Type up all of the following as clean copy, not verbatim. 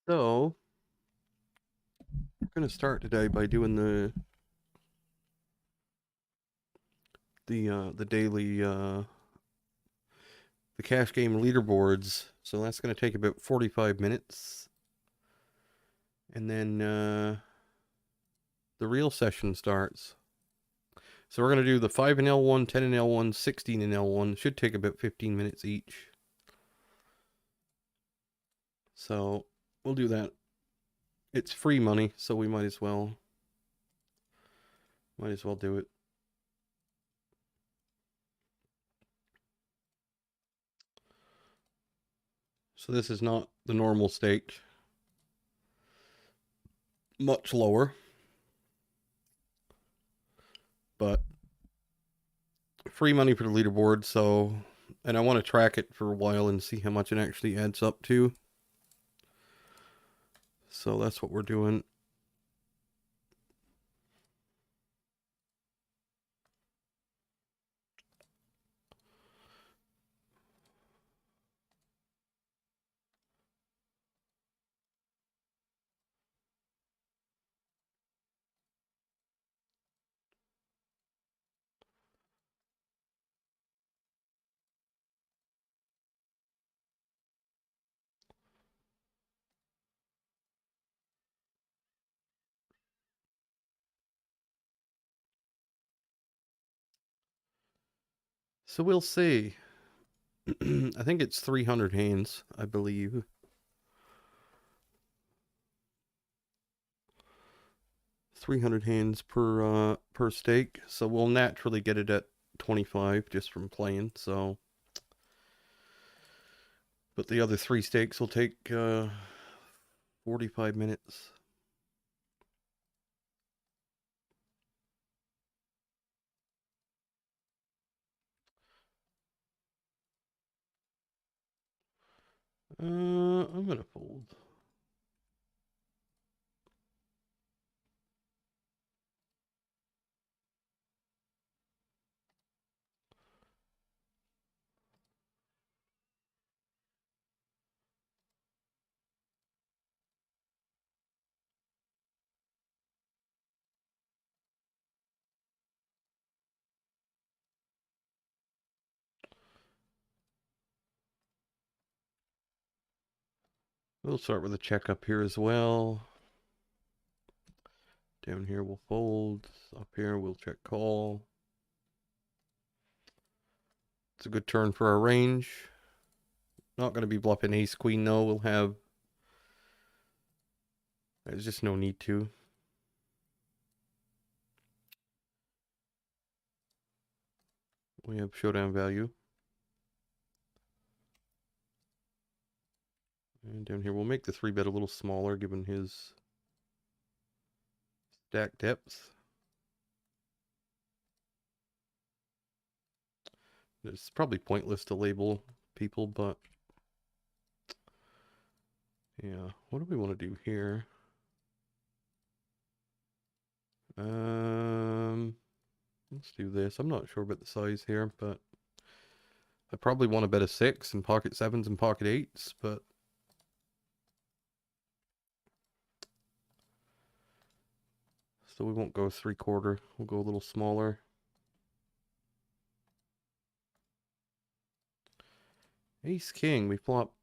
So, we're going to start today by doing the daily the cash game leaderboards. So that's going to take about 45 minutes, and then the real session starts. So we're going to do the 5 in L1, 10 in L1, 16 in L1. Should take about 15 minutes each. So we'll do that. It's free money, so we might as well do it. So this is not the normal stake. Much lower. But free money for the leaderboard, so, and I want to track it for a while and see how much it actually adds up to. So that's what we're doing. So we'll see. I think it's 300 hands, I believe. $300 per stake, so we'll naturally get it at 25 just from playing. So, but the other 3 stakes will take 45 minutes. I'm gonna fold. We'll start with a check up here as well. Down here we'll fold. Up here we'll check call. It's a good turn for our range. Not going to be bluffing ace queen though. We'll have. There's just no need to. We have showdown value. And down here we'll make the 3-bet a little smaller given his stack depth. It's probably pointless to label people, but yeah. What do we want to do here? Let's do this. I'm not sure about the size here, but I probably want to bet a 6 and pocket 7s and pocket 8s, but so we won't go 3/4. We'll go a little smaller. Ace king, we flop.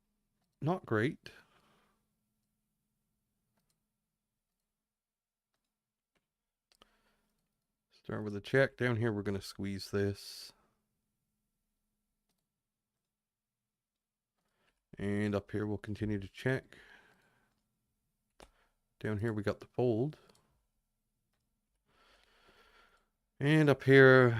Not great. Start with a check. Down here, we're going to squeeze this. And up here, we'll continue to check. Down here, we got the fold. And up here,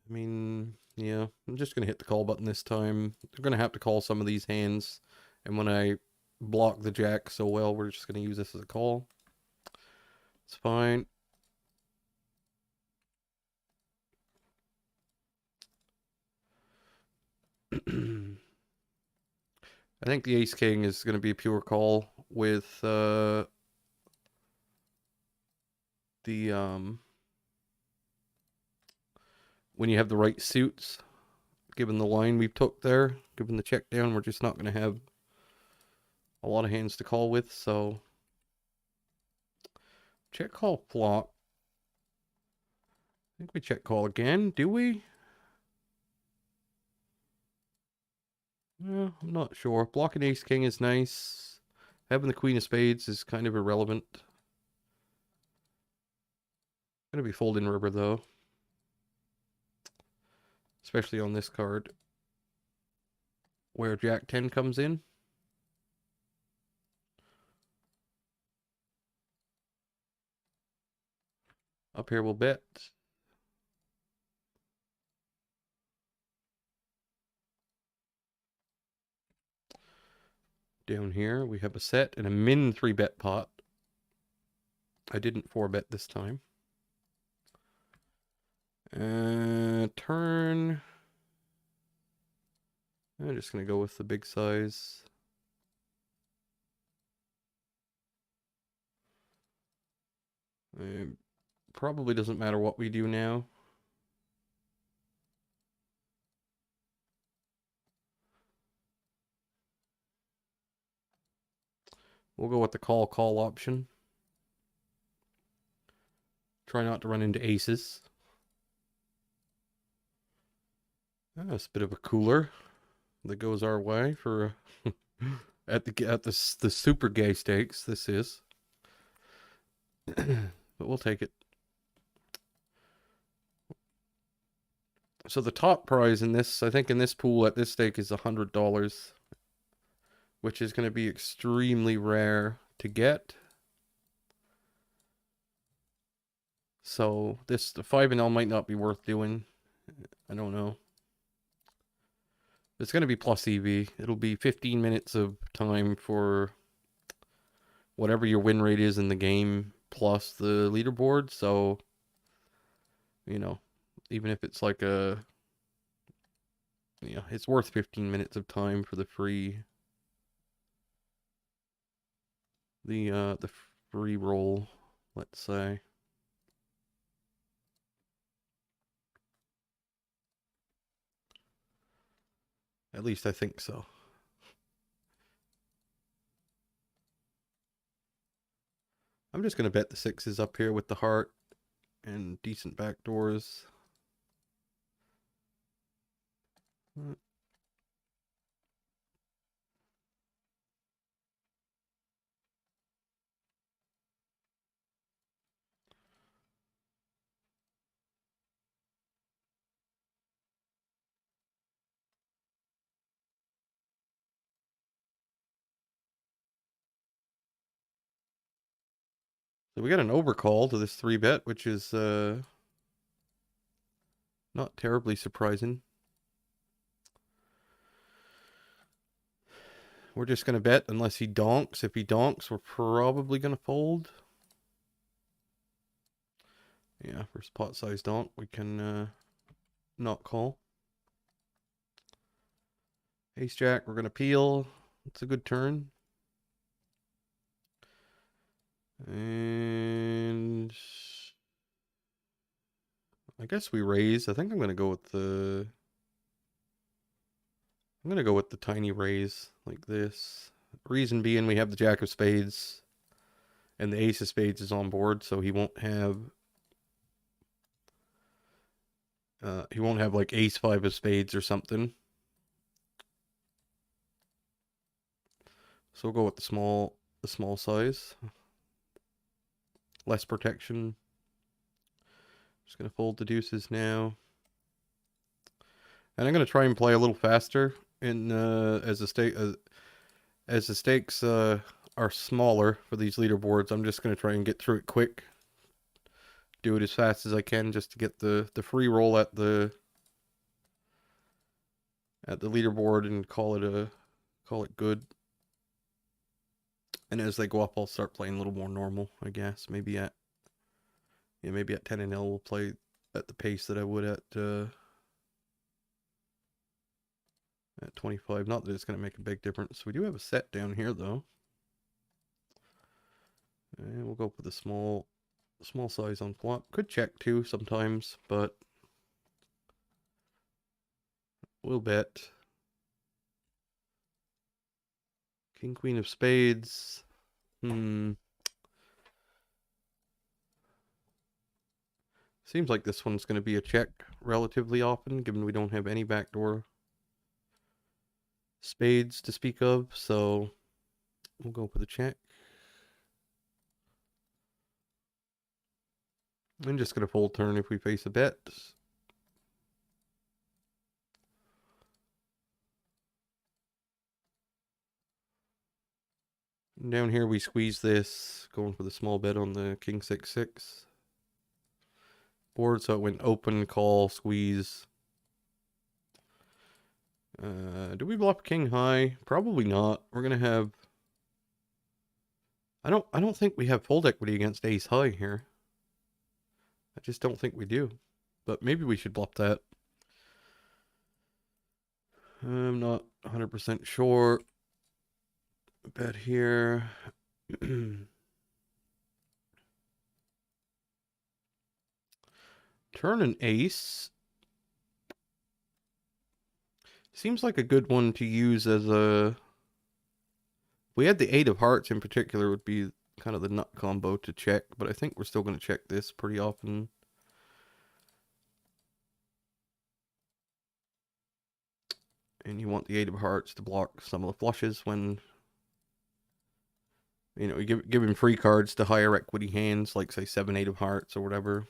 I mean, yeah, I'm just going to hit the call button this time. We're going to have to call some of these hands. And when I block the jack so well, we're just going to use this as a call. It's fine. I think the ace king is going to be a pure call with the when you have the right suits, given the line we took there, given the check down, we're just not going to have a lot of hands to call with, so check call flop. I think we check call again, do we? I'm not sure. Blocking ace king is nice. Having the queen of spades is kind of irrelevant. Gonna be folding river though. Especially on this card. Where Jack 10 comes in. Up here we'll bet. Down here we have a set and a min 3-bet pot. I didn't 4-bet this time. Turn. I'm just going to go with the big size. It probably doesn't matter what we do now. We'll go with the call option. Try not to run into aces. That's a bit of a cooler that goes our way for at the super gay stakes. This is, but we'll take it. So the top prize in this, I think, in this pool at this stake is $100, which is going to be extremely rare to get. So the 5-0 might not be worth doing. I don't know. It's going to be plus EV. It'll be 15 minutes of time for whatever your win rate is in the game plus the leaderboard. So, you know, even if it's like it's worth 15 minutes of time for the free free roll, let's say. At least I think so. I'm just going to bet the 6s up here with the heart and decent backdoors. So we got an overcall to this 3-bet, which is not terribly surprising. We're just going to bet unless he donks. If he donks, we're probably going to fold. Yeah, for pot size donk, we can not call. Ace Jack, we're going to peel. It's a good turn. And I guess we raise. I think I'm going to go with the tiny raise like this. Reason being, we have the Jack of Spades and the Ace of Spades is on board, so he won't have like Ace 5 of Spades or something. So we'll go with the small size. Less protection. Just gonna fold the deuces now. And I'm gonna try and play a little faster in as the stakes are smaller for these leaderboards. I'm just gonna try and get through it quick. Do it as fast as I can just to get the free roll at the leaderboard and call it good. And as they go up, I'll start playing a little more normal, I guess. Maybe at 10-0 we'll play at the pace that I would at 25. Not that it's going to make a big difference. We do have a set down here, though. And we'll go for the small size on flop. Could check, too, sometimes, but we'll bet. King, queen of spades. Seems like this one's going to be a check relatively often, given we don't have any backdoor spades to speak of, so we'll go for the check. I'm just going to fold turn if we face a bet. And down here we squeeze this, going for the small bet on the king 6-6 board, so it went open, call, squeeze. Do we bluff king high? Probably not. We're gonna have. I don't think we have fold equity against ace high here. I just don't think we do. But maybe we should bluff that. I'm not 100% sure. Bet here. Turn an ace. Seems like a good one to use as a... We had the 8 of hearts in particular would be kind of the nut combo to check, but I think we're still going to check this pretty often. And you want the 8 of hearts to block some of the flushes when, you know, you give him free cards to higher equity hands, like say 7, 8 of hearts or whatever.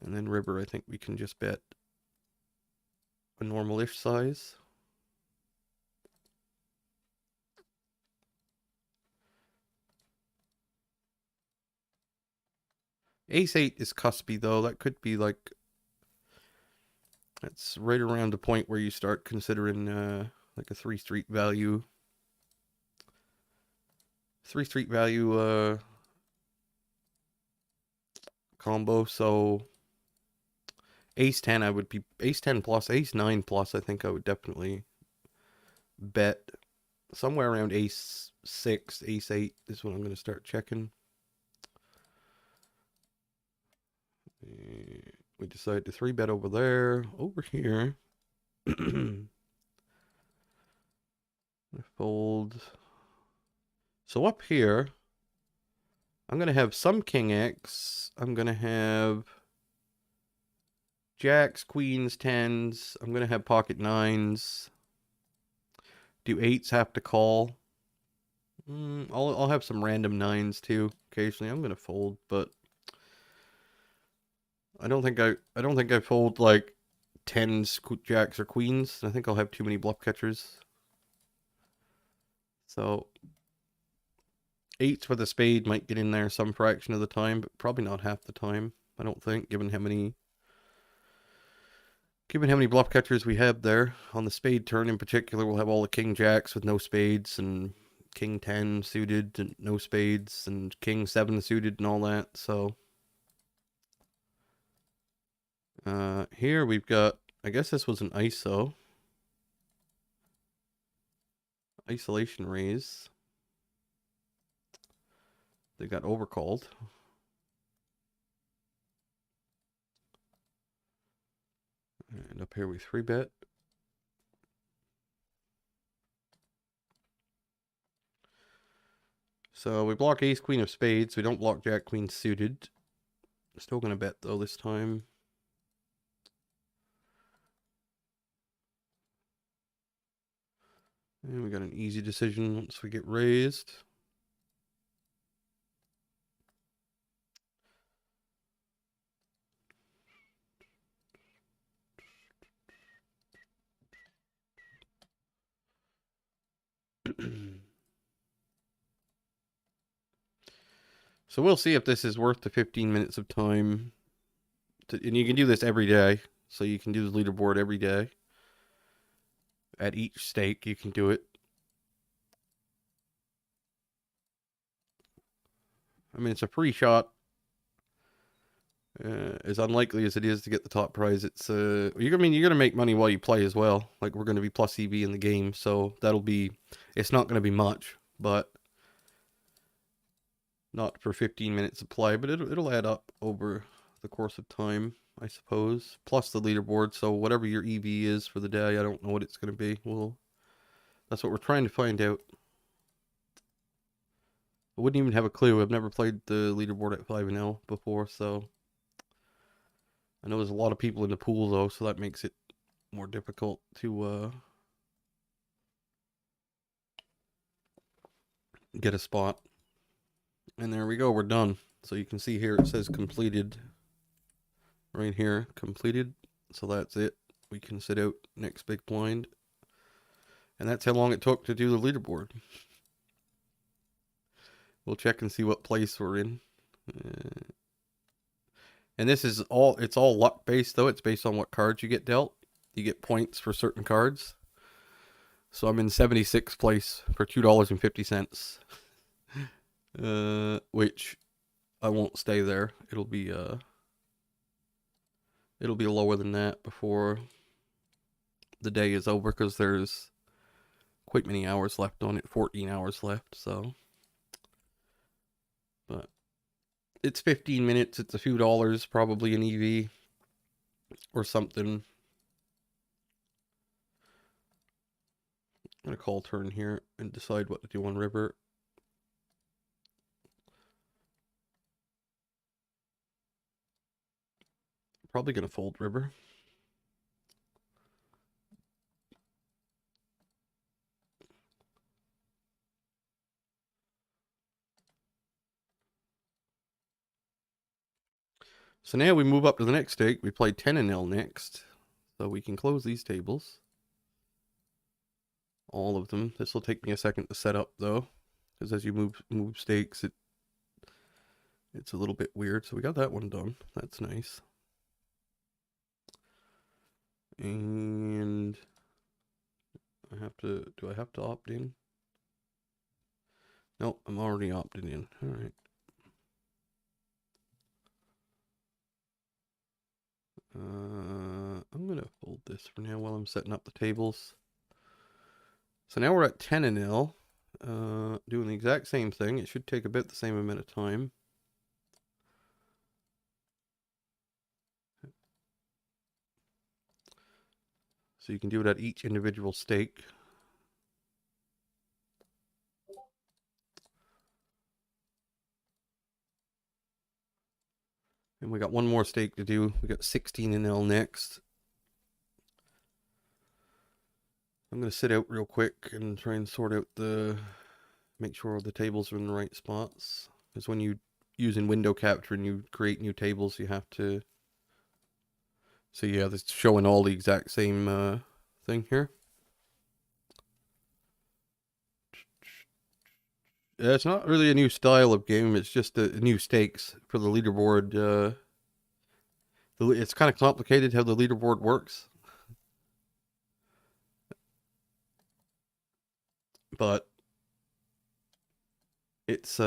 And then river, I think we can just bet a normal-ish size. Ace 8 is cuspy though. That could be like, that's right around the point where you start considering like a 3 street value. 3 street value combo. So ace 10, I would be ace 10 plus, ace 9 plus. I think I would definitely bet somewhere around ace 6, ace 8 is what I'm going to start checking. We decide to 3-bet over there. Over here, fold. So up here, I'm going to have some king X. I'm going to have jacks, queens, 10s. I'm going to have pocket 9s. Do 8s have to call? I'll have some random 9s too. Occasionally, I'm going to fold, but I don't think I fold like 10s, jacks, or queens. I think I'll have too many bluff catchers. So 8s with a spade might get in there some fraction of the time, but probably not half the time. I don't think, given how many bluff catchers we have there. On the spade turn in particular, we'll have all the king jacks with no spades, and king 10 suited and no spades, and king 7 suited and all that. So here we've got, I guess this was an ISO. Isolation raise. They got overcalled. And up here we 3-bet. So we block ace, queen of spades. We don't block jack, queen suited. Still going to bet though this time. And we got an easy decision once we get raised. So we'll see if this is worth the 15 minutes of time. And you can do this every day. So you can do the leaderboard every day. At each stake, you can do it. I mean, it's a free shot. As unlikely as it is to get the top prize, it's you're gonna make money while you play as well. Like, we're gonna be plus EV in the game, so that'll be, it's not gonna be much, but not for 15 minutes of play, but it'll add up over the course of time, I suppose. Plus the leaderboard, so whatever your EV is for the day, I don't know what it's gonna be. Well, That's what we're trying to find out. I wouldn't even have a clue. I've never played the leaderboard at 5NL before, so I know there's a lot of people in the pool though, so that makes it more difficult to get a spot. And there we go, we're done. So you can see here it says completed. Right here, completed. So that's it. We can sit out next big blind. And that's how long it took to do the leaderboard. We'll check and see what place we're in. And this is all, it's all luck based though. It's based on what cards you get dealt. You get points for certain cards. So I'm in 76th place for $2.50. Which I won't stay there. It'll be lower than that before the day is over, because there's quite many hours left on it, 14 hours left, so. But it's 15 minutes, it's a few dollars, probably an EV or something. I'm gonna call turn here and decide what to do on river. Probably gonna fold river. So now we move up to the next stake. We play 10-0 next, so we can close these tables. All of them. This will take me a second to set up though, because as you move stakes, it's a little bit weird. So we got that one done. That's nice. And I have to, do I have to opt in? Nope, I'm already opted in. All right. I'm gonna fold this for now while I'm setting up the tables. So now we're at 10-0, doing the exact same thing. It should take about the same amount of time. So you can do it at each individual stake. And we got one more stake to do. We got 16-0 next. I'm going to sit out real quick and try and sort out make sure the tables are in the right spots. Because when you using window capture and you create new tables, you have to. So yeah, it's showing all the exact same thing here. It's not really a new style of game. It's just a new stakes for the leaderboard. It's kind of complicated how the leaderboard works. But it's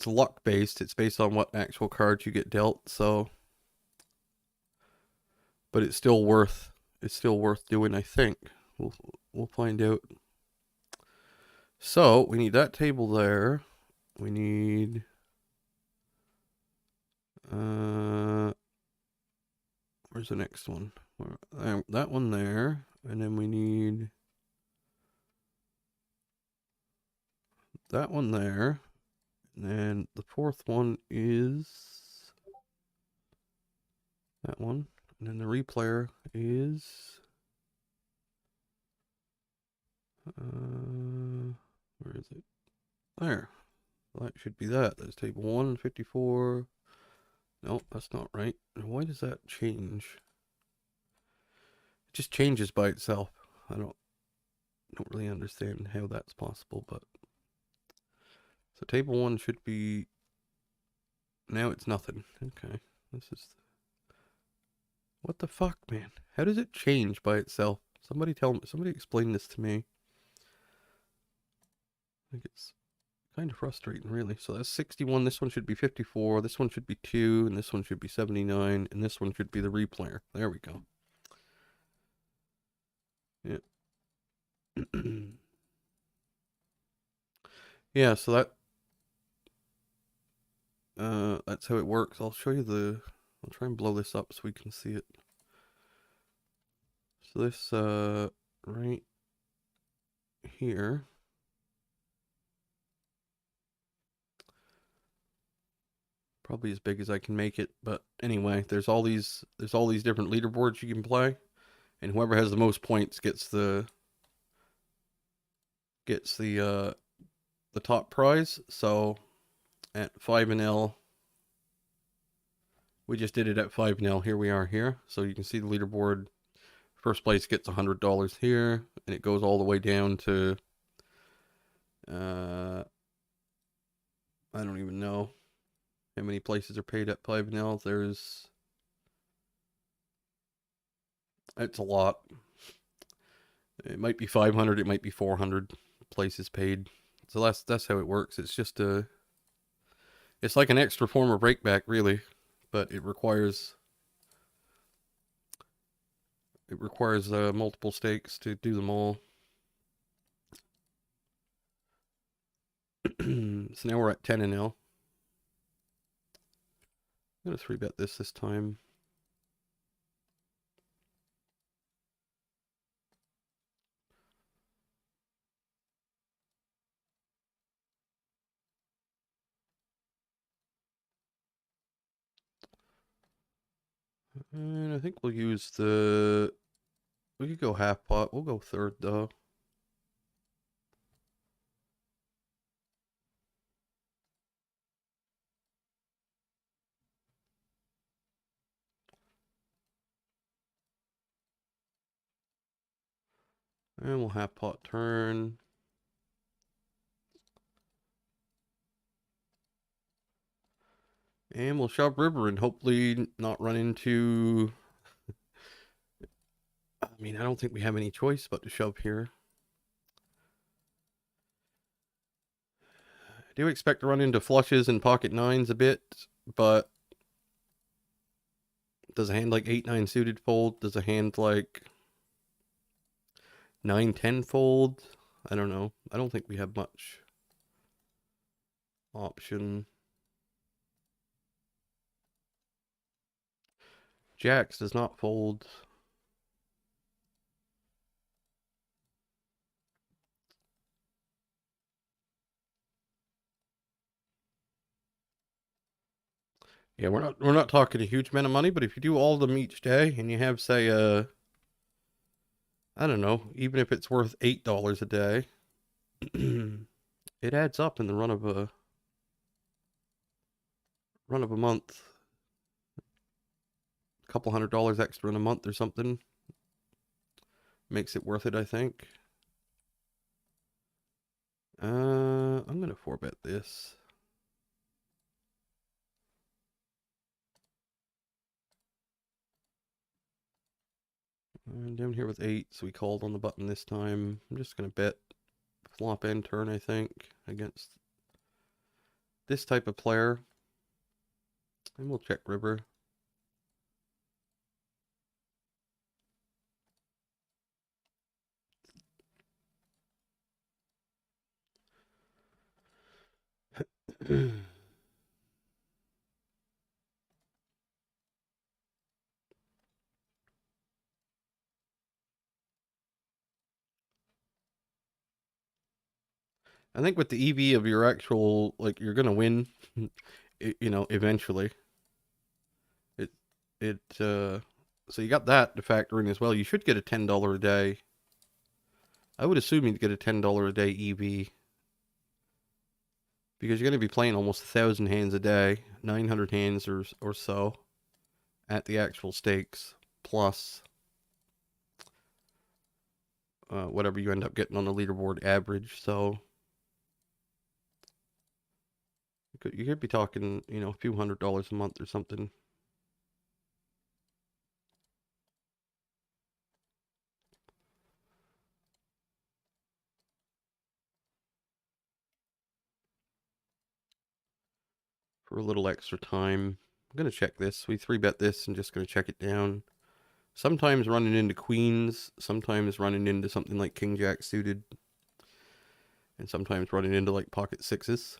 luck based. It's based on what actual cards you get dealt. So, but it's still worth doing, I think. We'll find out. So we need that table there. We need where's the next one? That one there, and then we need that one there, and then the fourth one is that one, and then the replayer is where is it? There. Well, that should be that. That's table 154. No, that's not right. Why does that change? It just changes by itself. I don't really understand how that's possible, but so table 1 should be, now it's nothing. Okay. This is, what the fuck, man? How does it change by itself? Somebody tell me, somebody explain this to me. I think it's kind of frustrating, really. So that's 61. This one should be 54. This one should be 2. And this one should be 79. And this one should be the replayer. There we go. Yeah. Yeah, so that's how it works. I'll show you I'll try and blow this up so we can see it. So this right here. Probably as big as I can make it, but anyway, there's all these different leaderboards you can play, and whoever has the most points gets the top prize. So at 5-0, we just did it at 5-0. Here we are here. So you can see the leaderboard. First place gets $100 here, and it goes all the way down to I don't even know how many places are paid at 5-0. It's a lot. It might be 500, it might be 400 places paid. So that's how it works. It's just it's like an extra form of breakback, really, but it requires multiple stakes to do them all. So now we're at 10-0. I'm gonna 3-bet this time. And I think we'll use we could go half pot. We'll go third though. And we'll half pot turn. And we'll shove river and hopefully not run into... I mean, I don't think we have any choice but to shove here. I do expect to run into flushes and pocket nines a bit, but does a hand like 8-9 suited fold? Does a hand like 9-10 fold? I don't know. I don't think we have much option. Jacks does not fold. Yeah, we're not talking a huge amount of money, but if you do all of them each day and you have, say, I don't know, even if it's worth $8 a day, it adds up in the run of a month. A couple $100 extra in a month or something makes it worth it, I think. I'm gonna 4-bet this. And down here with 8, so we called on the button this time. I'm just gonna bet flop and turn, I think, against this type of player. And we'll check river. I think with the EV of your actual, like, you're gonna win, you know, eventually. So you got that to factor in as well. You should get a $10 a day. I would assume you'd get a $10 a day EV. Because you're going to be playing almost 1,000 hands a day, 900 hands or so at the actual stakes, plus whatever you end up getting on the leaderboard average. So you could be talking, you know, a few $100s a month or something. For a little extra time. I'm going to check this. We 3-bet this and just going to check it down. Sometimes running into queens, sometimes running into something like king jack suited, and sometimes running into like pocket sixes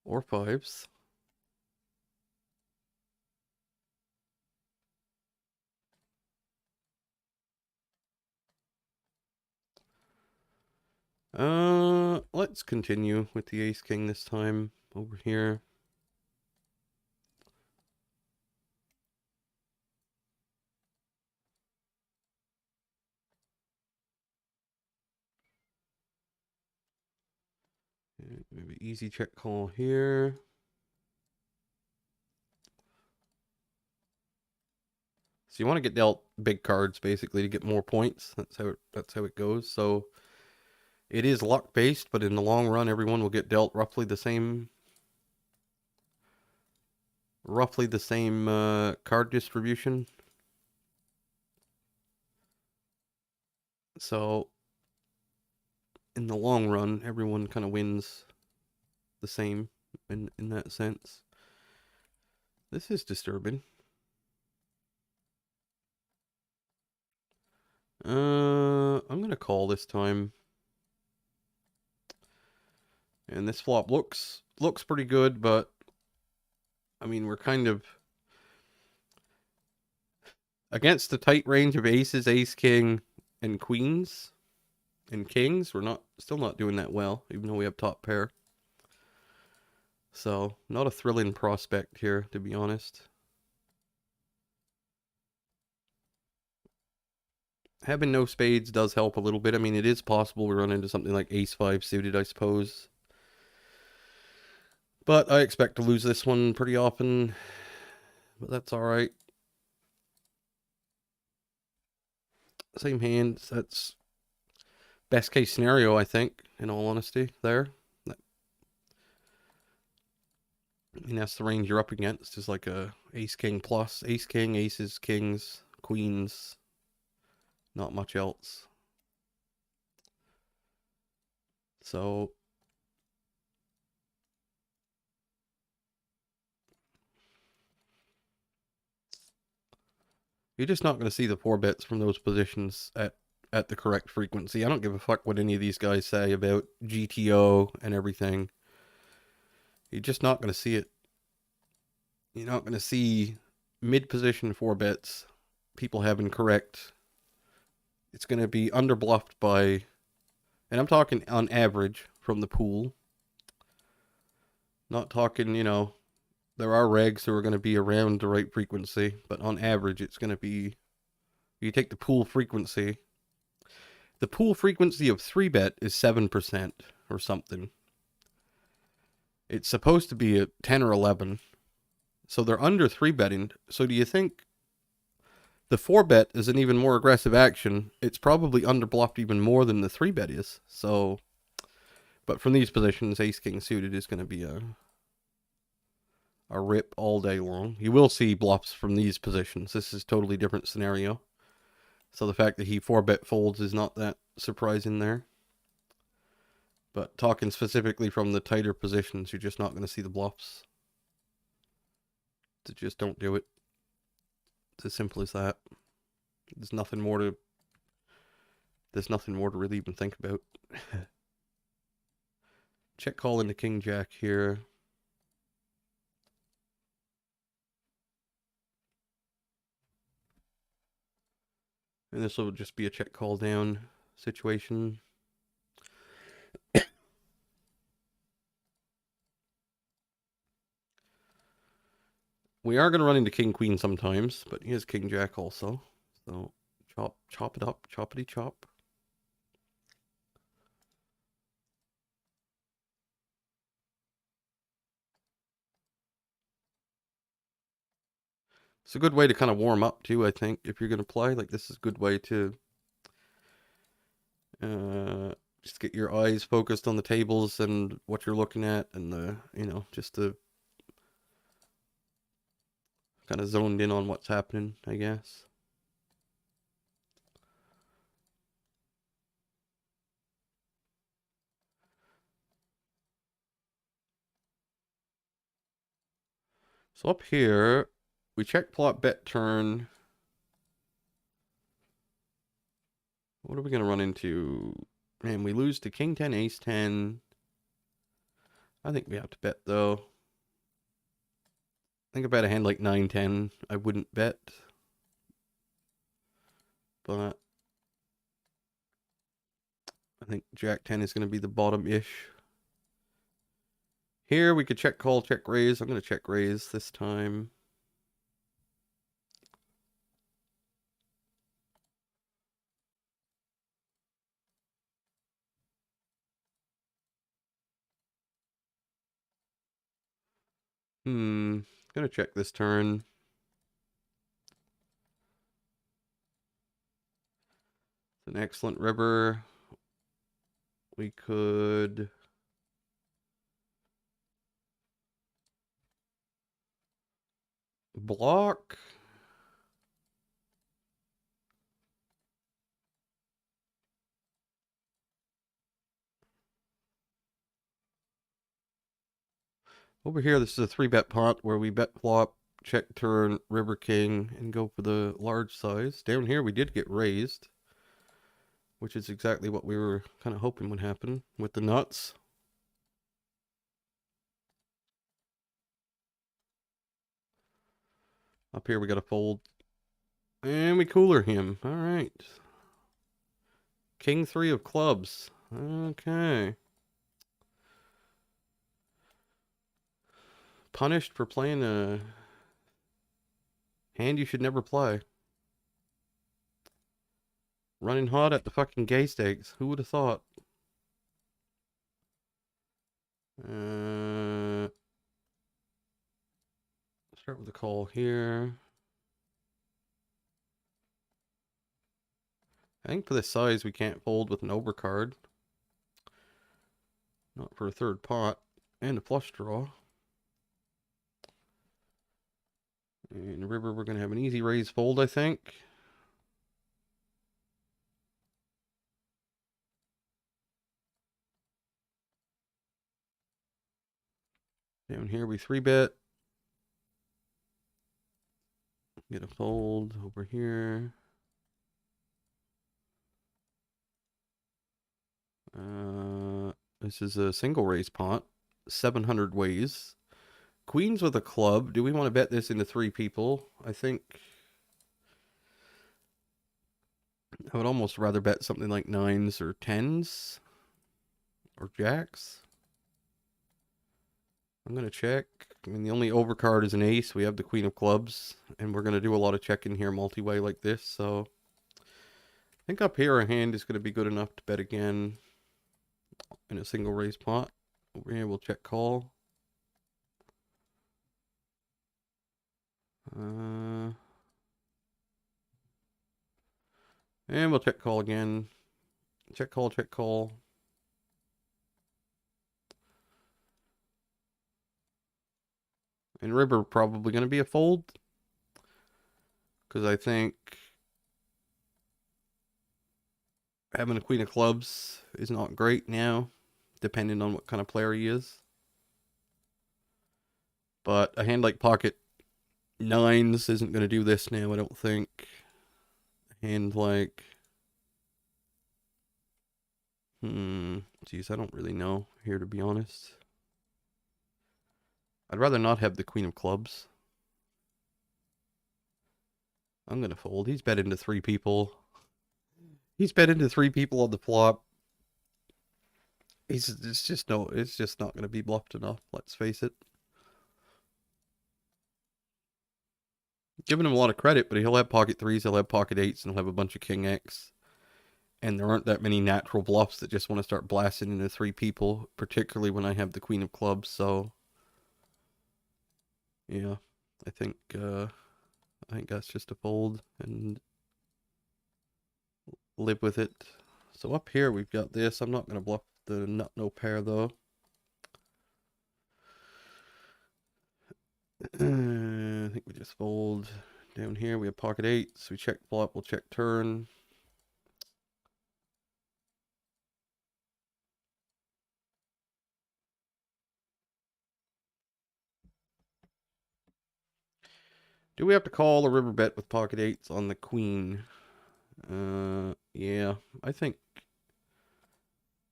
or fives. Let's continue with the ace king this time over here. Maybe easy check call here. So you want to get dealt big cards basically to get more points. That's how it goes. So it is luck based, but in the long run, everyone will get dealt roughly the same card distribution. So in the long run, everyone kind of wins the same in that sense. This is disturbing. I'm gonna call this time. And this flop looks pretty good, but I mean, we're kind of against the tight range of aces, ace, king, and queens and kings. We're still not doing that well, even though we have top pair. So, not a thrilling prospect here, to be honest. Having no spades does help a little bit. I mean, it is possible we run into something like ace-5 suited, I suppose. But I expect to lose this one pretty often. But that's alright. Same hand. That's best case scenario, I think, in all honesty, there. I mean, that's the range you're up against, is like a ace-king plus. Ace-king, aces, kings, queens. Not much else. So you're just not going to see the 4-bets from those positions at the correct frequency. I don't give a fuck what any of these guys say about GTO and everything. You're just not going to see it. You're not going to see mid-position 4-bets, people having correct. It's going to be underbluffed by, and I'm talking on average from the pool. Not talking, there are regs who are going to be around the right frequency, but on average, it's going to be, you take the pool frequency. The pool frequency of 3-bet is 7% or something. It's supposed to be at 10 or 11. So they're under 3-betting. So do you think the 4-bet is an even more aggressive action? It's probably underbluffed even more than the 3-bet is. So, but from these positions, ace-king suited is going to be a rip all day long. You will see bluffs from these positions. This is a totally different scenario. So the fact that he 4-bet folds is not that surprising there. But talking specifically from the tighter positions, you're just not going to see the bluffs. So just don't do it. It's as simple as that. There's nothing more to really even think about. Check call into king jack here. And this will just be a check call down situation. We are going to run into king queen sometimes, but he has king jack also. So chop it up, choppity chop. It's a good way to kind of warm up too, I think, if you're going to play. Like, this is a good way to just get your eyes focused on the tables and what you're looking at, and just to kind of zoned in on what's happening, I guess. So up here, we check plot bet turn. What are we going to run into? Man, we lose to king 10, ace 10. I think we have to bet, though. Think about a hand like 9-10. I wouldn't bet. But I think Jack 10 is going to be the bottom-ish. Here we could check call, check raise. I'm going to check raise this time. Gonna check this turn. It's an excellent river. We could block. Over here, this is a 3-bet pot where we bet flop, check turn, river king, and go for the large size. Down here, we did get raised, which is exactly what we were kind of hoping would happen with the nuts. Up here, we got to fold. And we cooler him. All right. King 3 of clubs. Okay. Punished for playing a hand you should never play. Running hot at the fucking gay stakes. Who would have thought? Start with the call here. I think for this size we can't fold with an overcard. Not for a third pot. And a flush draw. And the river, we're going to have an easy raise fold, I think. Down here we 3-bet. Get a fold over here. This is a single raise pot. 700 ways. Queens with a club. Do we want to bet this into 3 people? I think I would almost rather bet something like 9s or 10s or jacks. I'm going to check. I mean, the only overcard is an ace. We have the queen of clubs, and we're going to do a lot of checking here multi-way like this, so I think up here our hand is going to be good enough to bet again in a single raise pot. Over here we'll check call. And we'll check call again. Check call, check call. And river probably going to be a fold. Because I think having a queen of clubs is not great now, depending on what kind of player he is. But a hand like pocket 9s isn't going to do this now, I don't think. A hand like... Geez, I don't really know here, to be honest. I'd rather not have the queen of clubs. I'm going to fold. He's bet into 3 people. He's bet into 3 people on the flop. It's just not going to be bluffed enough, let's face it. Giving him a lot of credit, but he'll have pocket 3s, he'll have pocket 8s, and he'll have a bunch of king X. And there aren't that many natural bluffs that just want to start blasting into 3 people, particularly when I have the queen of clubs, so yeah, I think that's just a fold and live with it. So up here we've got this. I'm not going to bluff the nut no pair though. I think we just fold. Down here we have pocket 8s. We check flop, we'll check turn. Do we have to call a river bet with pocket 8s on the queen? Yeah, I think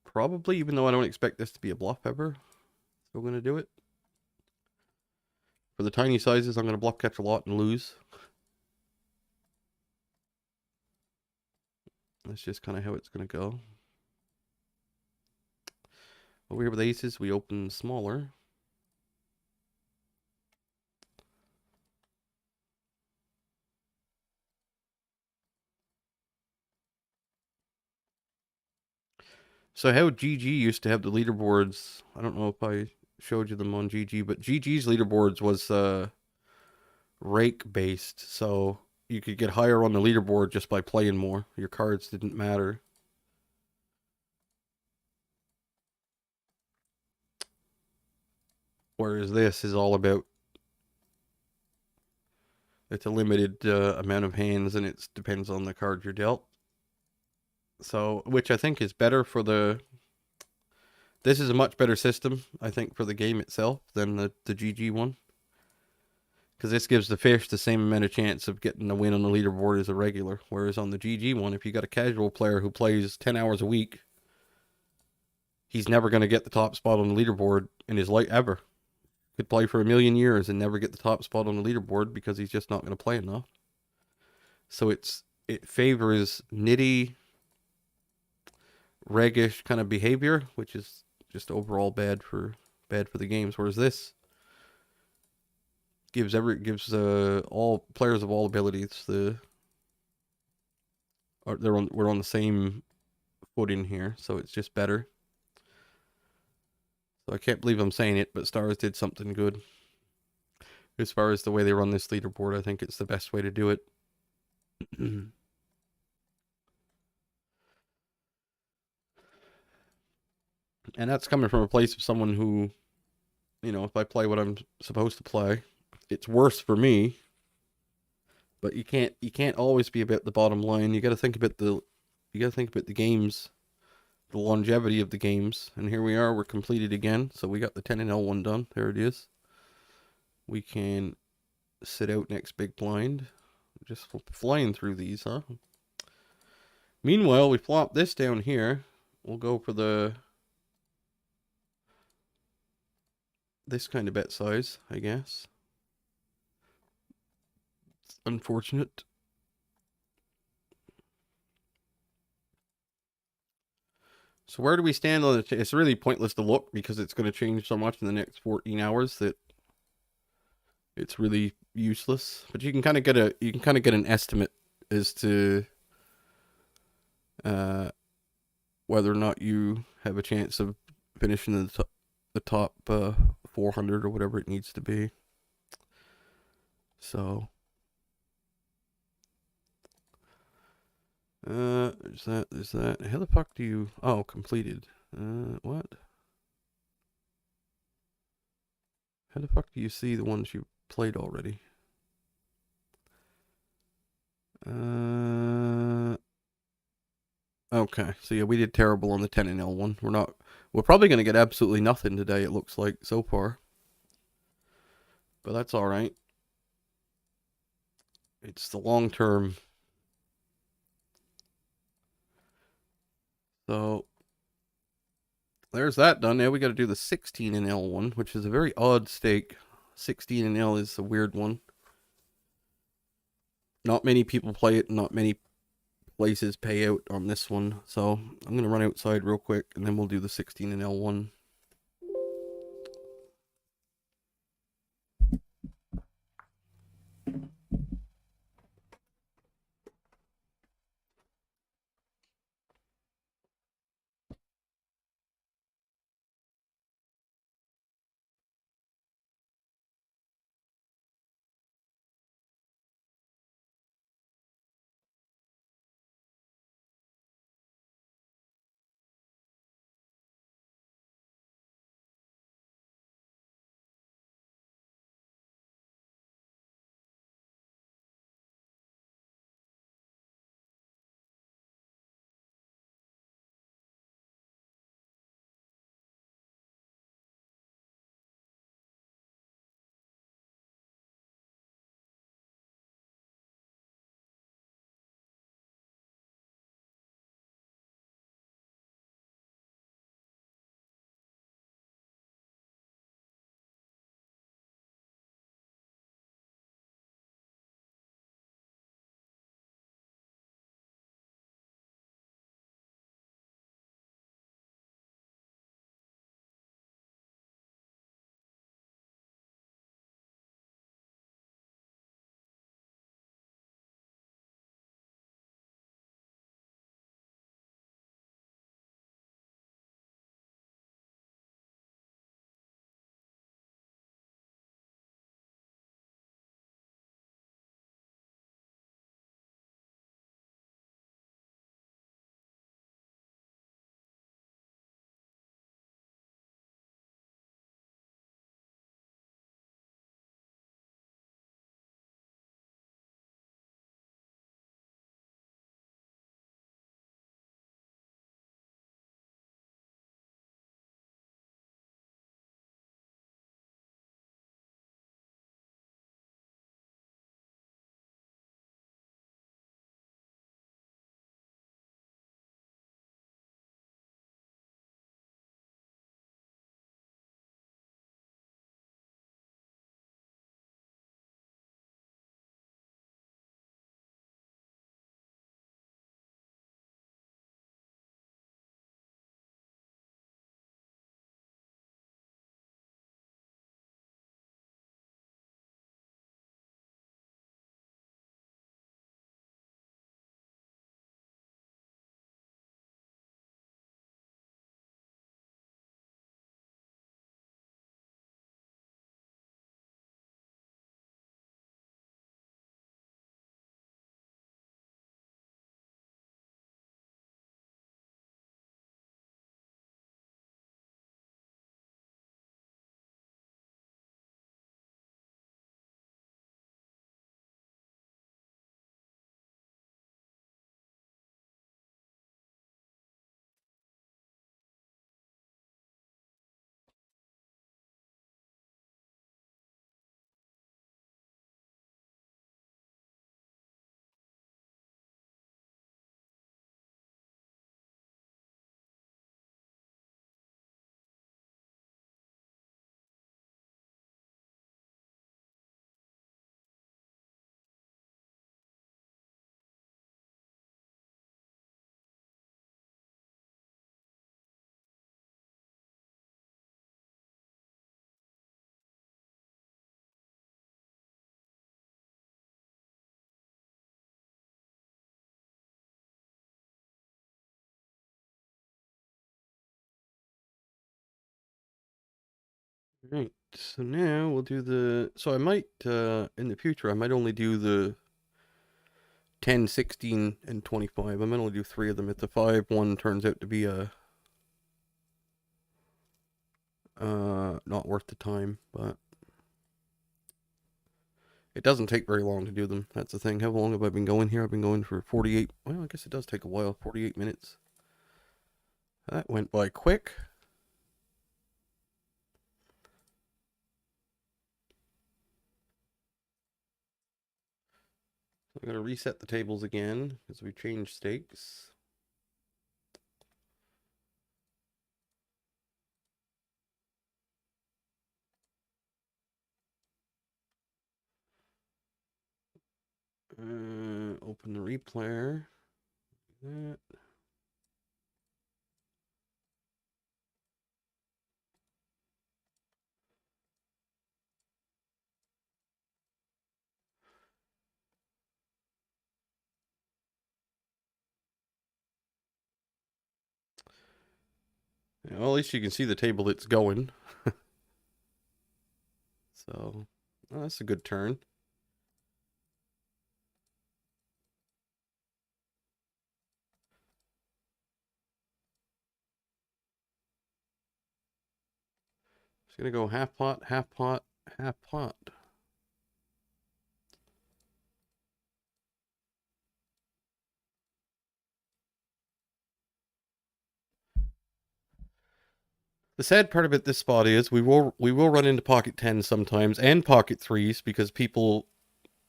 probably, even though I don't expect this to be a bluff ever. Still going to do it. For the tiny sizes, I'm going to bluff catch a lot and lose. That's just kind of how it's going to go. Over here with aces, we open smaller. So how GG used to have the leaderboards, I don't know if I showed you them on GG, but GG's leaderboards was rake based, so you could get higher on the leaderboard just by playing more. Your cards didn't matter. Whereas this is all about, it's a limited amount of hands and it depends on the card you're dealt. So, which I think is better for the, this is a much better system, I think, for the game itself than the GG one. Because this gives the fish the same amount of chance of getting a win on the leaderboard as a regular. Whereas on the GG one, if you got a casual player who plays 10 hours a week, he's never going to get the top spot on the leaderboard in his life ever. Could play for a million years and never get the top spot on the leaderboard because he's just not going to play enough. So it favors nitty, reggish kind of behavior, which is just overall bad for the games. Whereas this gives all players of all abilities we're on the same footing here, so it's just better. So I can't believe I'm saying it, but Stars did something good. As far as the way they run this leaderboard, I think it's the best way to do it. And that's coming from a place of someone who, if I play what I'm supposed to play, it's worse for me. But you can't always be about the bottom line. You got to think about the games, the longevity of the games. And here we are, we're completed again. So we got the 10 and L1 done. There it is. We can sit out next big blind. Just flying through these, huh? Meanwhile, we plop this down here. We'll go for this kind of bet size, I guess. It's unfortunate. So where do we stand on it? It's really pointless to look because it's going to change so much in the next 14 hours that it's really useless. But you can kind of get an estimate as to whether or not you have a chance of finishing the top 400 or whatever it needs to be. So there's that. How the fuck do you? Oh, completed. What? How the fuck do you see the ones you played already? Okay, so yeah, we did terrible on the 10 and L one. We're probably gonna get absolutely nothing today, it looks like, so far. But that's alright. It's the long term. So there's that done. Now we gotta do the 16 and L one, which is a very odd stake. 16 and L is a weird one. Not many people play it, not many places pay out on this one. So I'm gonna run outside real quick and then we'll do the 16 and L1. Right, so now we'll do the, so I might, in the future, I might only do the 10, 16, and 25. I might only do 3 of them. If the 5 one turns out to be a, not worth the time, but it doesn't take very long to do them. That's the thing. How long have I been going here? I've been going for 48, well, I guess it does take a while, 48 minutes. That went by quick. I'm going to reset the tables again because we changed stakes. Open the replayer. That. Well, at least you can see the table it's going. So, oh, that's a good turn. Just gonna go half pot, half pot, half pot. The sad part about this spot is we will run into pocket tens sometimes and pocket threes because people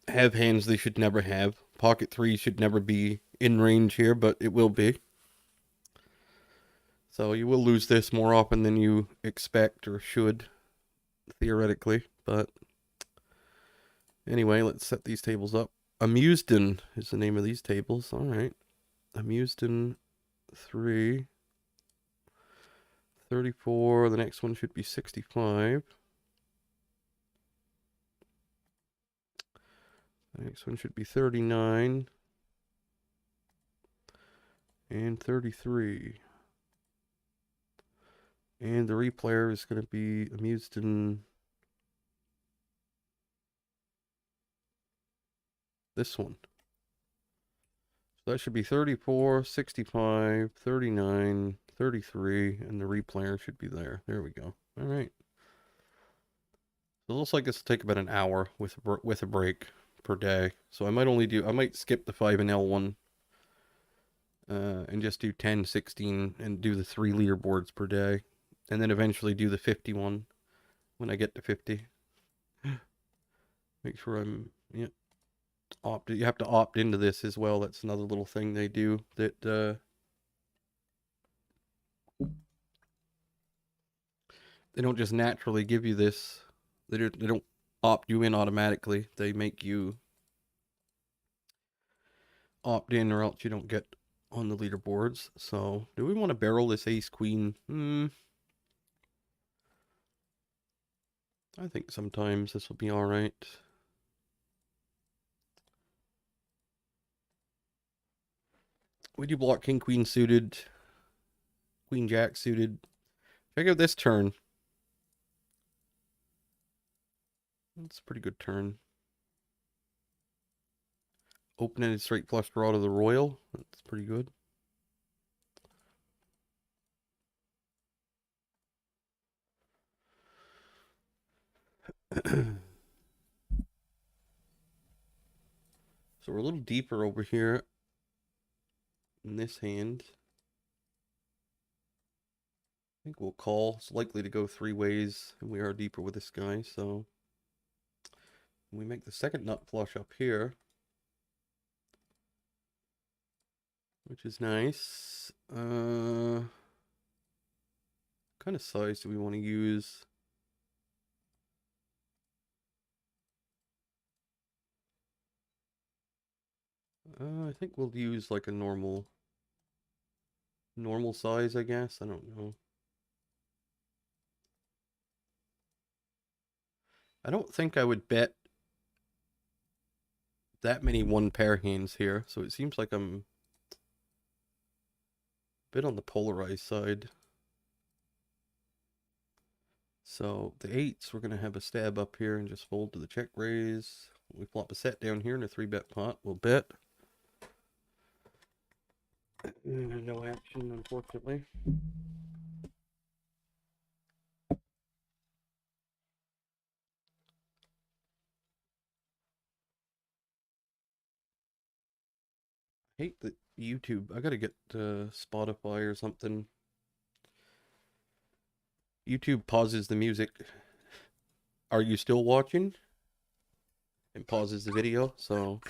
have hands they should never have. Pocket threes should never be in range here, but it will be. So you will lose this more often than you expect or should, theoretically. But anyway, let's set these tables up. Amuseden is the name of these tables. All right. Amuseden 3. 34. The next one should be 65. The next one should be 39. And 33. And the replayer is going to be Amuseden. This one. So that should be 34, 65, 39, 33, and the replayer should be there. There we go. All right. So it looks like this will take about an hour with a break per day. So I might skip the 5 and L1 and just do 10, 16, and do the 3 leaderboards per day. And then eventually do the 51 when I get to 50. Make sure I'm, yeah, opted. You have to opt into this as well. That's another little thing they do that they don't just naturally give you this. They don't opt you in automatically. They make you opt in or else you don't get on the leaderboards. So, do we want to barrel this ace queen? I think sometimes this will be all right. We do block king queen suited, queen jack suited. Check out this turn. That's a pretty good turn. Open-ended straight flush draw to the royal. That's pretty good. So we're a little deeper over here in this hand. I think we'll call. It's likely to go 3 ways, and we are deeper with this guy, so we make the second nut flush up here, which is nice. What kind of size do we want to use? I think we'll use like a normal size, I guess. I don't know. I don't think I would bet that many one pair hands here, so it seems like I'm a bit on the polarized side. So the eights, we're going to have a stab up here and just fold to the check raise. We flop a set down here in a 3-bet pot. We'll bet. No action, unfortunately. I hate that YouTube. I gotta get Spotify or something. YouTube pauses the music. Are you still watching? And pauses the video, so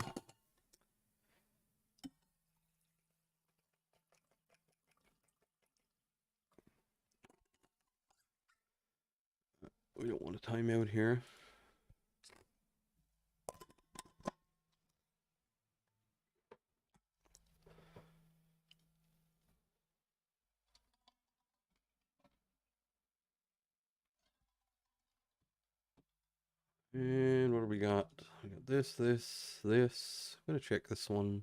we don't want a timeout here. And what do we got? We got this. I'm gonna check this one.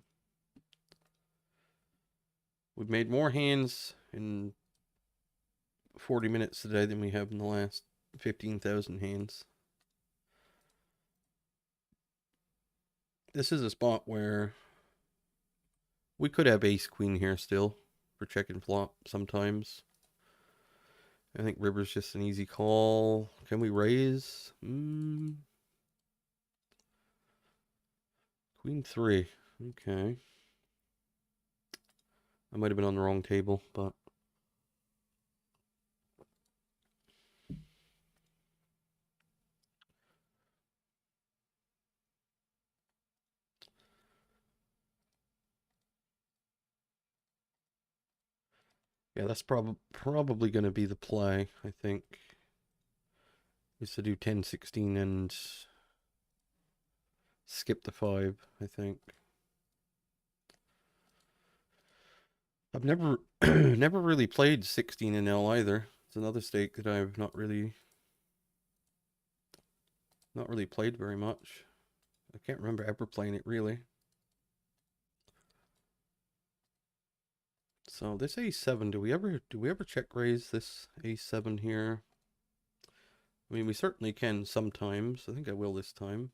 We've made more hands in 40 minutes today than we have in the last 15,000 hands. This is a spot where we could have ace queen here still for check and flop sometimes. I think river's just an easy call. Can we raise? Queen 3. Okay. I might have been on the wrong table, but yeah, that's probably going to be the play, I think. Is to do 10, 16 and skip the 5, I think. I've never never really played 16 in L either. It's another stake that I've not really played very much. I can't remember ever playing it really. So this a7, do we ever check raise this a7 here? I mean, we certainly can sometimes. I think I will this time.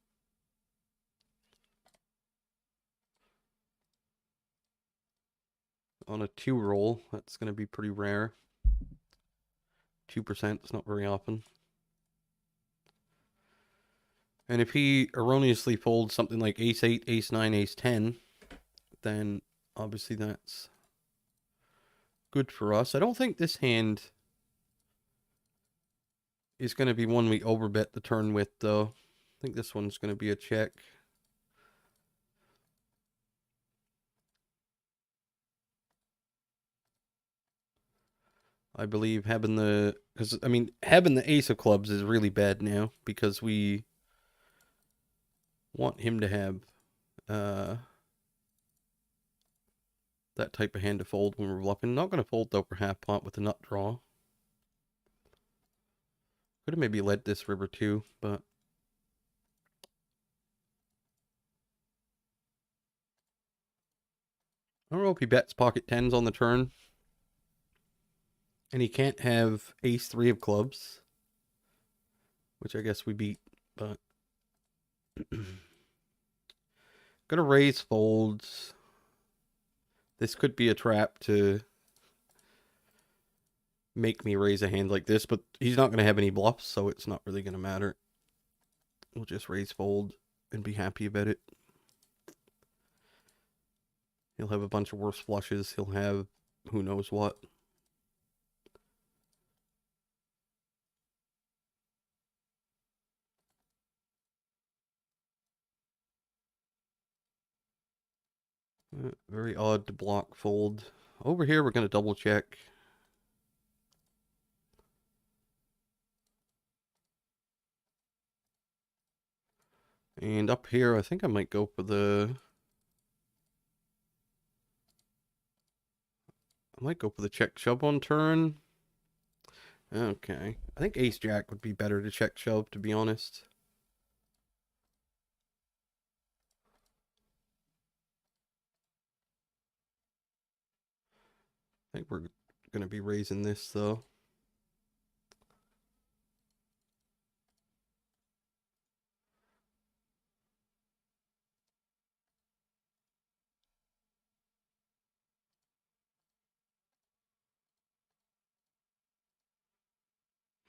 On a 2 roll, that's going to be pretty rare. 2% is not very often. And if he erroneously folds something like ace-8, ace-9, ace-10, then obviously that's good for us. I don't think this hand is going to be one we overbet the turn with, though. I think this one's going to be a check. I believe having the ace of clubs is really bad now because we want him to have that type of hand to fold when we're bluffing. Not going to fold though for half pot with the nut draw. Could have maybe led this river too, but I don't know if he bets pocket tens on the turn. And he can't have ace 3 of clubs, which I guess we beat, but gonna raise folds. This could be a trap to make me raise a hand like this, but he's not gonna have any bluffs, so it's not really gonna matter. We'll just raise fold and be happy about it. He'll have a bunch of worse flushes. He'll have who knows what. Very odd to block fold. Over here, we're going to double check. And up here, I think I might go for the check shove on turn. Okay. I think ace jack would be better to check shove, to be honest. I think we're going to be raising this, though.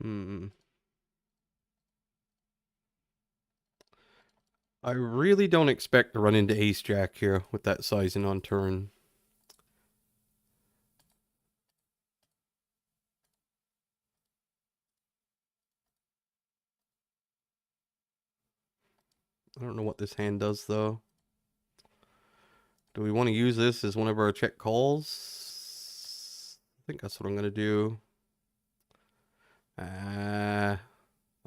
Hmm. I really don't expect to run into ace jack here with that sizing on turn. I don't know what this hand does though. Do we want to use this as one of our check calls? I think that's what I'm gonna do. I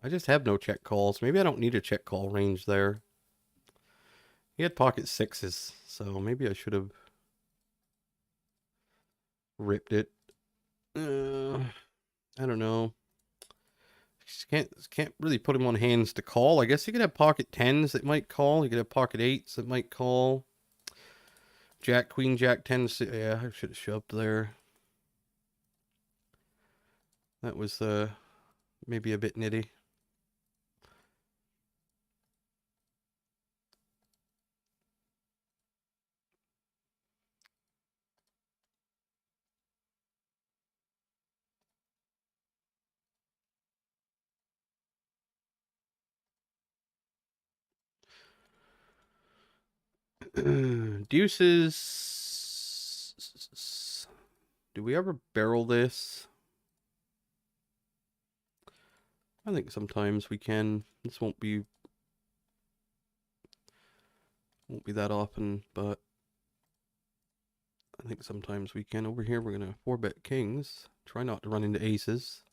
just have no check calls. Maybe I don't need a check call range there. He had pocket sixes, so maybe I should have ripped it. I don't know. Just can't really put him on hands to call. I guess he could have pocket tens that might call. He could have pocket eights that might call. Jack, queen, jack, tens. Yeah, I should have shoved there. That was maybe a bit nitty. Deuces. Do we ever barrel this? I think sometimes we can. This won't be that often, but I think sometimes we can. Over here, we're gonna 4-bet kings. Try not to run into aces.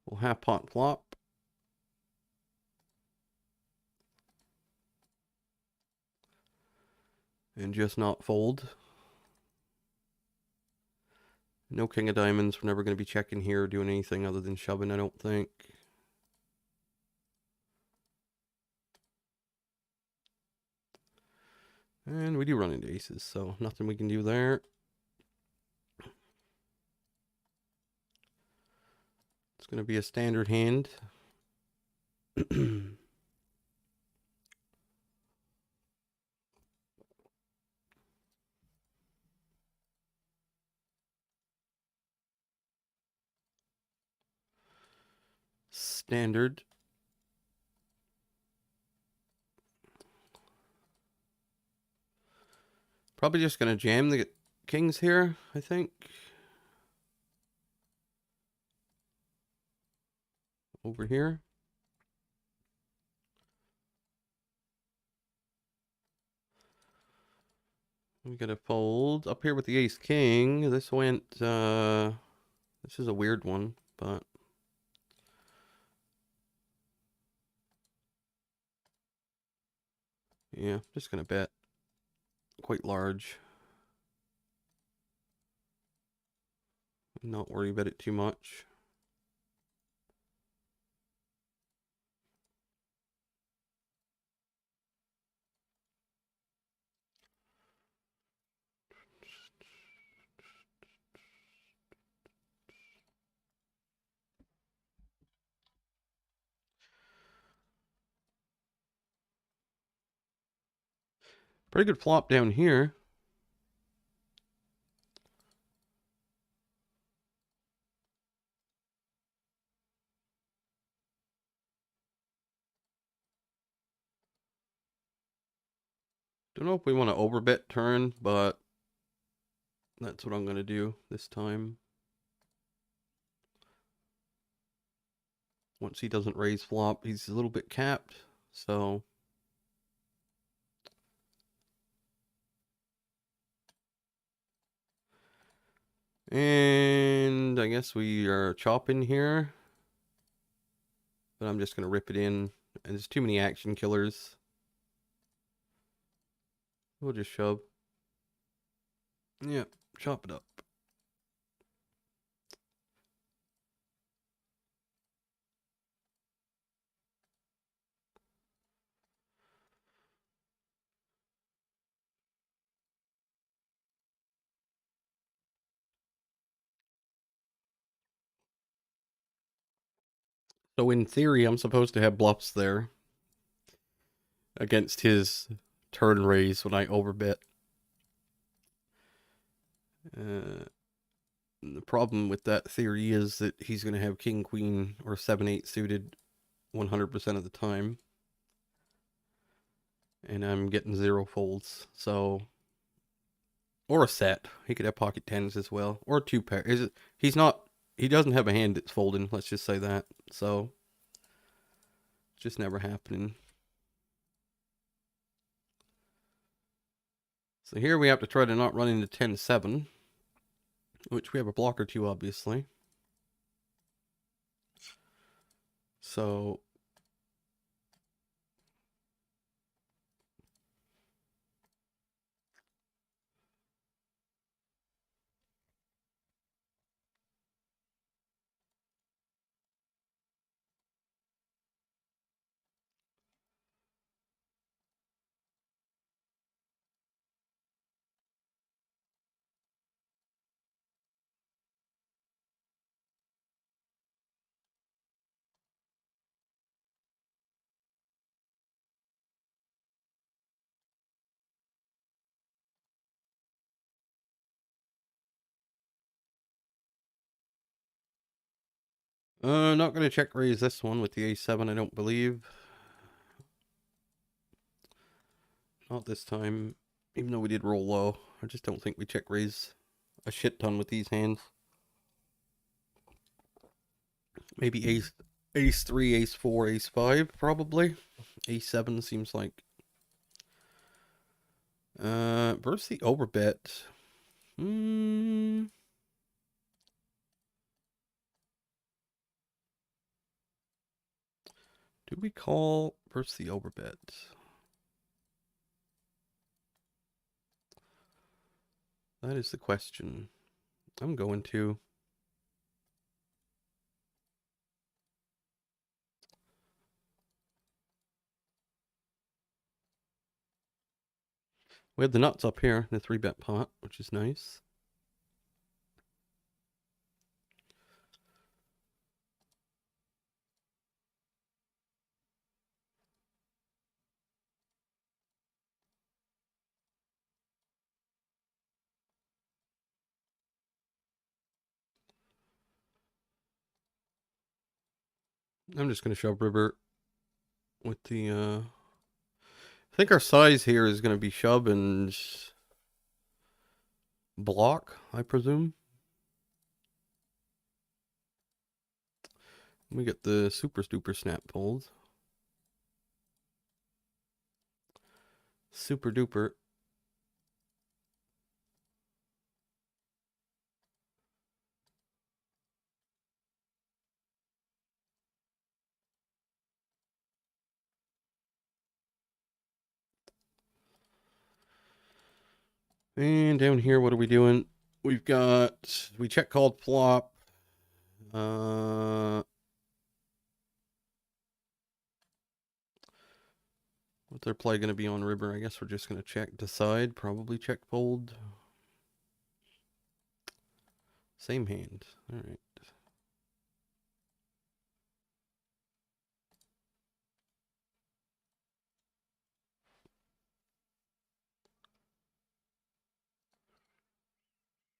We'll half pot flop. And just not fold. No king of diamonds. We're never going to be checking here or doing anything other than shoving, I don't think. And we do run into aces, so nothing we can do there. It's going to be a standard hand. Standard. Probably just going to jam the kings here, I think. Over here. We got to fold. Up here with the ace king. This went, this is a weird one, but. Yeah, just going to bet. Quite large. Not worry about it too much. Pretty good flop down here. Don't know if we want to overbet turn, but that's what I'm going to do this time. Once he doesn't raise flop, he's a little bit capped, so. And I guess we are chopping here. But I'm just going to rip it in. And there's too many action killers. We'll just shove. Yeah, chop it up. So in theory, I'm supposed to have bluffs there. against his turn raise when I overbet. The problem with that theory is that he's going to have king, queen, or 7-8 suited 100% of the time. And I'm getting 0 folds, so... Or a set. He could have pocket tens as well. Or 2 pair. He doesn't have a hand that's folding, let's just say that. So, it's just never happening. So here we have to try to not run into 10-7. Which we have a block or two, obviously. So... not going to check raise this one with the A7, I don't believe. Not this time. Even though we did roll low. I just don't think we check raise a shit ton with these hands. Maybe ace 3, ace 4, ace 5, probably. A7 seems like... versus the overbet. Do we call versus the overbet? That is the question. I'm going to. We have the nuts up here, the 3-bet pot, which is nice. I'm just going to shove river with the, I think our size here is going to be shove and block, I presume. We get the super duper snap fold. Super duper. And down here, what are we doing? We've got, we check called flop. What's their play going to be on river? I guess we're just going to check, decide, probably check fold. Same hand. All right.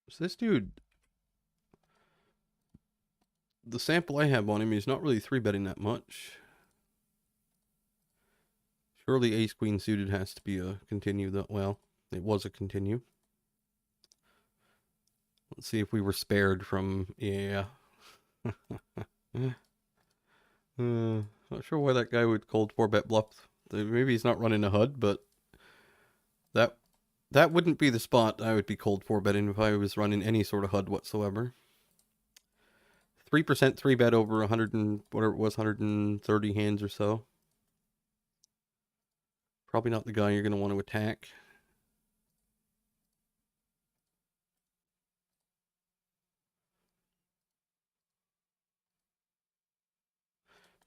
So this dude, the sample I have on him, he's not really 3-betting that much. Surely ace queen suited has to be a continue. That well, it was a continue. Let's see if we were spared from, yeah. Not sure why that guy would cold 4-bet bluff. Maybe he's not running a HUD, but that wouldn't be the spot I would be cold 4-betting if I was running any sort of HUD whatsoever. 3% 3-bet over 100 and whatever it was, 130 hands or so. Probably not the guy you're going to want to attack.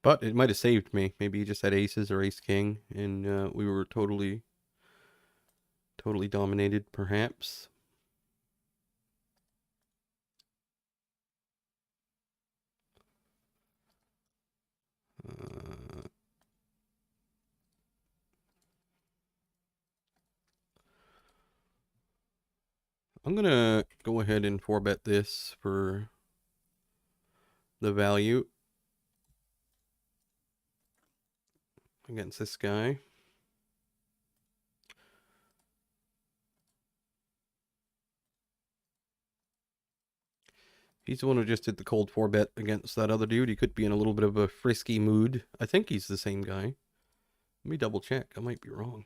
But it might have saved me. Maybe he just had aces or ace king, and we were totally dominated, perhaps. I'm gonna go ahead and 4-bet this for the value against this guy. He's the one who just did the cold 4-bet against that other dude. He could be in a little bit of a frisky mood. I think he's the same guy. Let me double check. I might be wrong.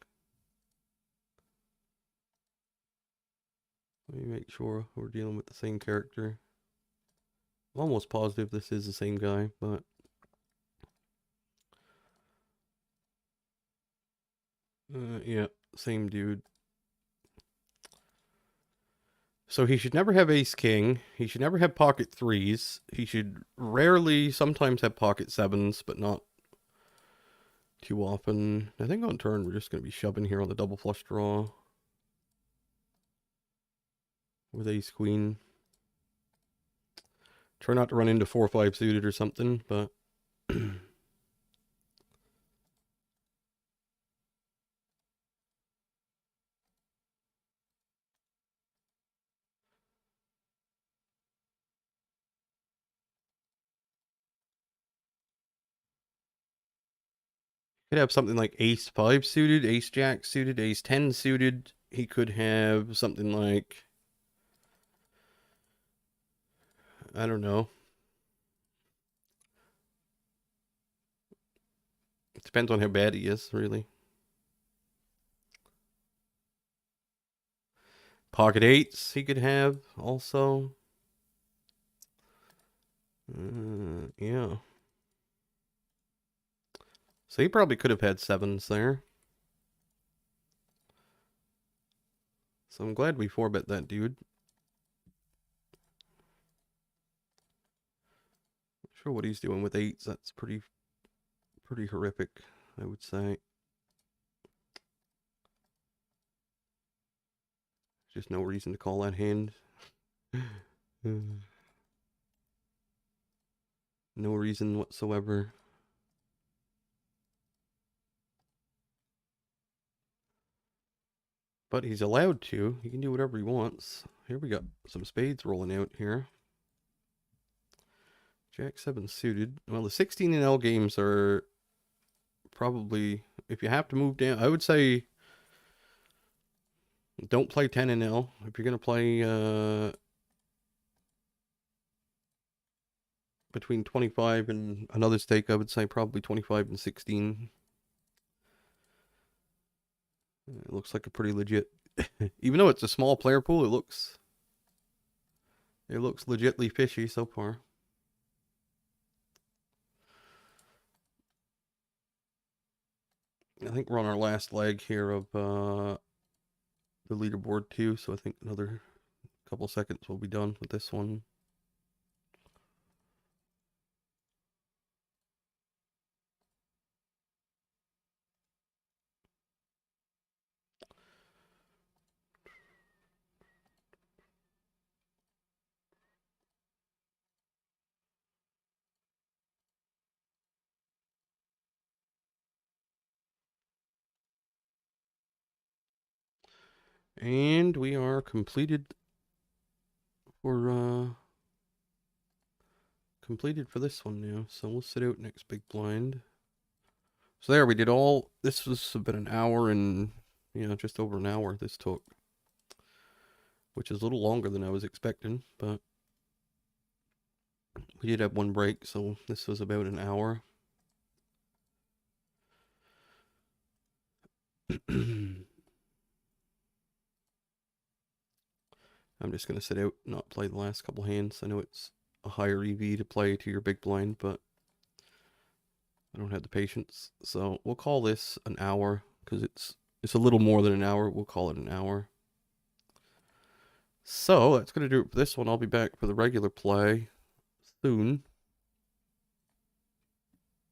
Let me make sure we're dealing with the same character. I'm almost positive this is the same guy, but... yeah, same dude. So he should never have ace king. He should never have pocket threes. He should rarely, sometimes have pocket sevens, but not too often. I think on turn we're just going to be shoving here on the double flush draw with ace queen. Try not to run into 4-5 suited or something, but could have something like ace 5 suited, ace jack suited, ace 10 suited. He could have something like, I don't know. It depends on how bad he is, really. Pocket eights he could have also. Yeah. So he probably could have had sevens there. So I'm glad we 4-bet that dude. Not sure what he's doing with eights. That's pretty horrific, I would say. Just no reason to call that hand. No reason whatsoever. But he's allowed to. He can do whatever he wants. Here we got some spades rolling out here. Jack 7 suited. Well, the 16 and L games are probably, if you have to move down, I would say don't play 10 and L. If you're going to play between 25 and another stake, I would say probably 25 and 16. It looks like a pretty legit, even though it's a small player pool, it looks legitly fishy so far. I think we're on our last leg here of the leaderboard too, so I think another couple seconds we'll be done with this one. And we are completed for this one now. So we'll sit out next big blind. So there we did all. This was about an hour and just over an hour this took, which is a little longer than I was expecting, but we did have one break, so this was about an hour. I'm just going to sit out, not play the last couple hands. I know it's a higher EV to play to your big blind, but I don't have the patience. So we'll call this an hour, because it's a little more than an hour. We'll call it an hour. So that's going to do it for this one. I'll be back for the regular play soon.